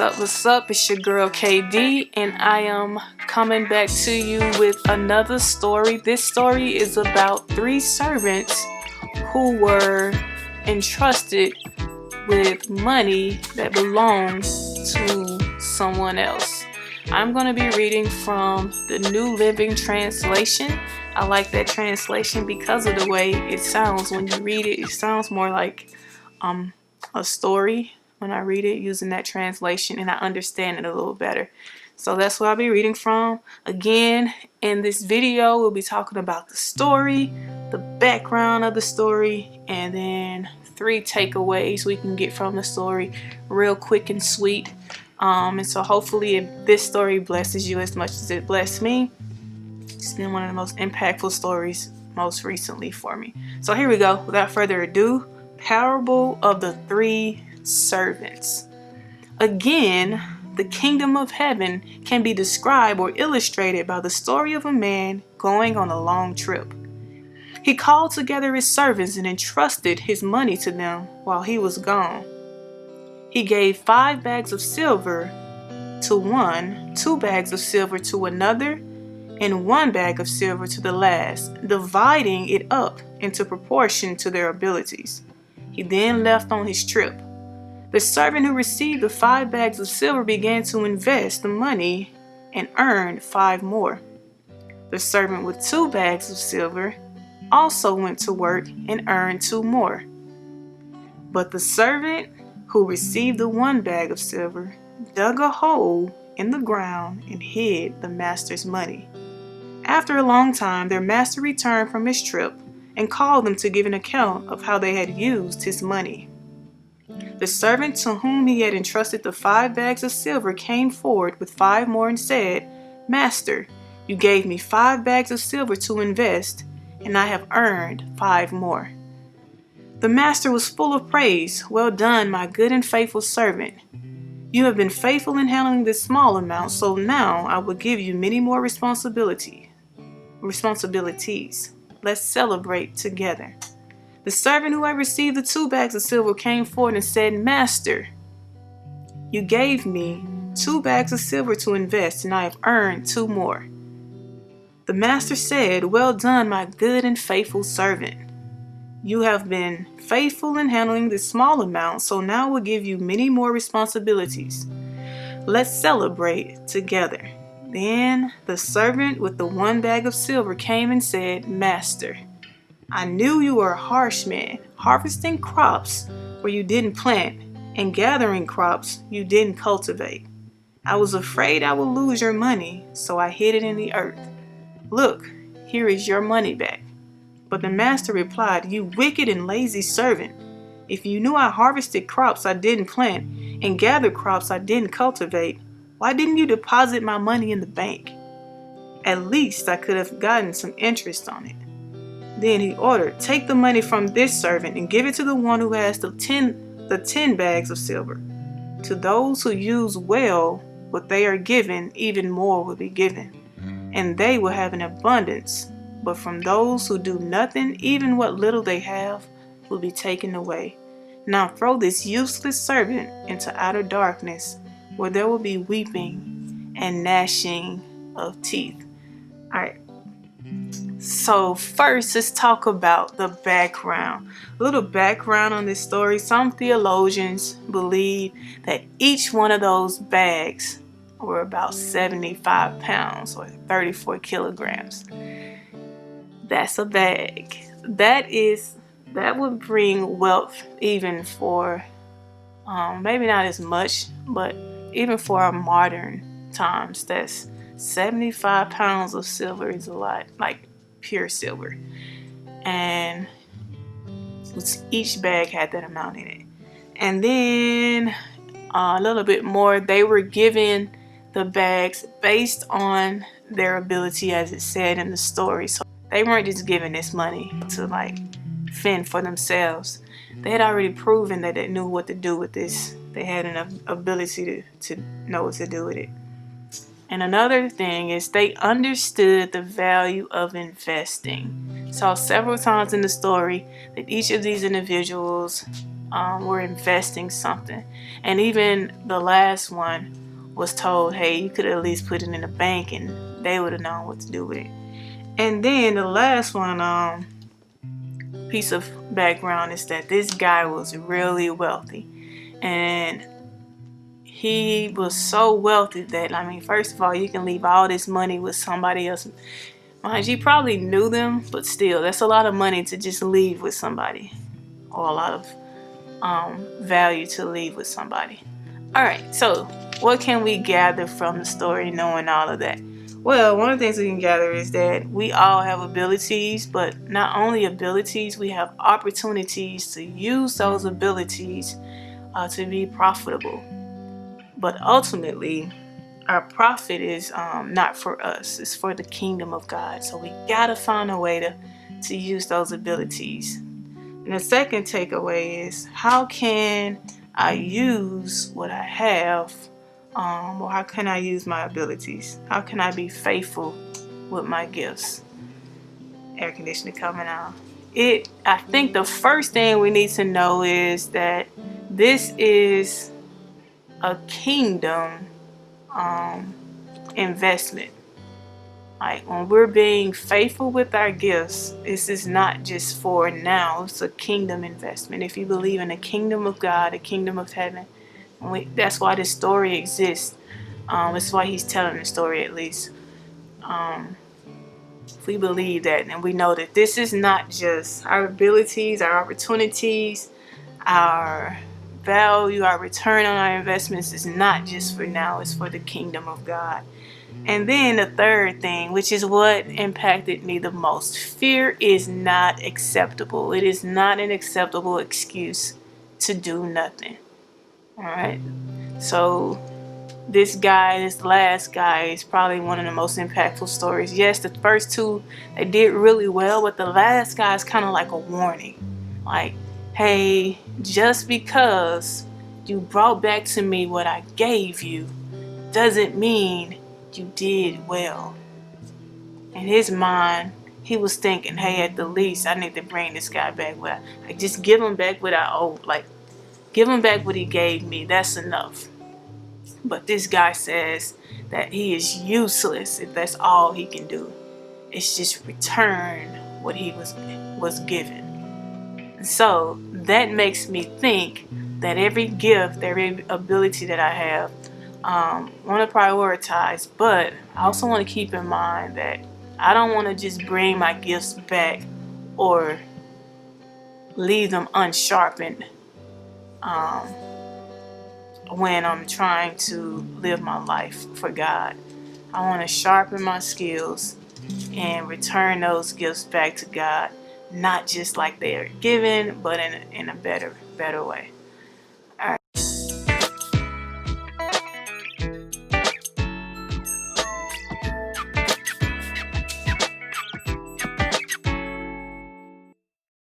up? What's up? It's your girl KD, and I am coming back to you with another story. This story is about 3 servants who were entrusted with money that belonged to someone else. I'm going to be reading from the New Living Translation. I like that translation because of the way it sounds. When you read it, it sounds more like a story when I read it using that translation, and I understand it a little better. So that's what I'll be reading from. Again, in this video, we'll be talking about the story, the background of the story, and then 3 takeaways we can get from the story real quick and sweet. And so hopefully if this story blesses you as much as it blessed me. It's been one of the most impactful stories most recently for me. So here we go. Without further ado, Parable of the 3 Servants. Again, the kingdom of heaven can be described or illustrated by the story of a man going on a long trip. He called together his servants and entrusted his money to them while he was gone. He gave 5 bags of silver to one, 2 bags of silver to another, and 1 bag of silver to the last, dividing it up into proportion to their abilities. He then left on his trip. The servant who received the 5 bags of silver began to invest the money and earned 5 more. The servant with 2 bags of silver also went to work and earned 2 more. But the servant who received the 1 bag of silver dug a hole in the ground and hid the master's money. After a long time, their master returned from his trip and called them to give an account of how they had used his money. The servant to whom he had entrusted the 5 bags of silver came forward with 5 more and said, "Master, you gave me 5 bags of silver to invest, and I have earned 5 more." The master was full of praise. "Well done, my good and faithful servant. You have been faithful in handling this small amount, so now I will give you many more responsibilities. Let's celebrate together." The servant who had received the 2 bags of silver came forward and said, "Master, you gave me 2 bags of silver to invest, and I have earned 2 more." The master said, "Well done, my good and faithful servant. You have been faithful in handling this small amount, so now I will give you many more responsibilities. Let's celebrate together." Then the servant with the 1 bag of silver came and said, "Master, I knew you were a harsh man, harvesting crops where you didn't plant and gathering crops you didn't cultivate. I was afraid I would lose your money, so I hid it in the earth. Look, here is your money back." But the master replied, "You wicked and lazy servant. If you knew I harvested crops I didn't plant and gathered crops I didn't cultivate, why didn't you deposit my money in the bank? At least I could have gotten some interest on it." Then he ordered, "Take the money from this servant and give it to the one who has the 10 bags of silver. To those who use well what they are given, even more will be given, and they will have an abundance. But from those who do nothing, even what little they have will be taken away. Now throw this useless servant into outer darkness, where there will be weeping and gnashing of teeth." All right. So first, let's talk about the background. A little background on this story. Some theologians believe that each one of those bags were about 75 pounds or 34 kilograms. That's a bag. That would bring wealth even for, maybe not as much, but even for our modern times, that's 75 pounds of silver is a lot, like pure silver. And each bag had that amount in it. And then a little bit more, they were given the bags based on their ability, as it said in the story. So they weren't just given this money to like fend for themselves. They had already proven that they knew what to do with this. They had an ability to know what to do with it. And another thing is they understood the value of investing. Saw several times in the story that each of these individuals were investing something. And even the last one was told, hey, you could at least put it in a bank and they would have known what to do with it. And then the last one, piece of background is that this guy was really wealthy. And he was so wealthy that, I mean, first of all, you can leave all this money with somebody else. Mind you, probably knew them, but still, that's a lot of money to just leave with somebody, or a lot of value to leave with somebody. All right, so what can we gather from the story knowing all of that? Well, one of the things we can gather is that we all have abilities, but not only abilities, we have opportunities to use those abilities to be profitable. But ultimately, our profit is not for us, it's for the kingdom of God. So we gotta find a way to use those abilities. And the second takeaway is, how can I use what I have, or how can I use my abilities? How can I be faithful with my gifts? Air conditioner coming on. I think the first thing we need to know is that this is a kingdom investment. Like, when we're being faithful with our gifts, this is not just for now, it's a kingdom investment. If you believe in the kingdom of God, the kingdom of heaven, that's why this story exists. That's why he's telling the story, at least. If we believe that, and we know that this is not just our abilities, our opportunities, our value, our return on our investments is not just for now, it's for the kingdom of God. And then the third thing, which is what impacted me the most, fear is not acceptable. It is not an acceptable excuse to do nothing. All right. So this last guy, is probably one of the most impactful stories. Yes, the first two, they did really well, but the last guy is kind of like a warning. Like, hey, just because you brought back to me what I gave you doesn't mean you did well. In his mind, he was thinking, hey, at the least, I need to bring this guy back. Just give him back what I owe. Like, give him back what he gave me. That's enough. But this guy says that he is useless if that's all he can do. It's just return what he was given. And so that makes me think that every gift, every ability that I have, want to prioritize, but I also want to keep in mind that I don't want to just bring my gifts back or leave them unsharpened when I'm trying to live my life for God. I want to sharpen my skills and return those gifts back to God, not just like they are given, but in a better way.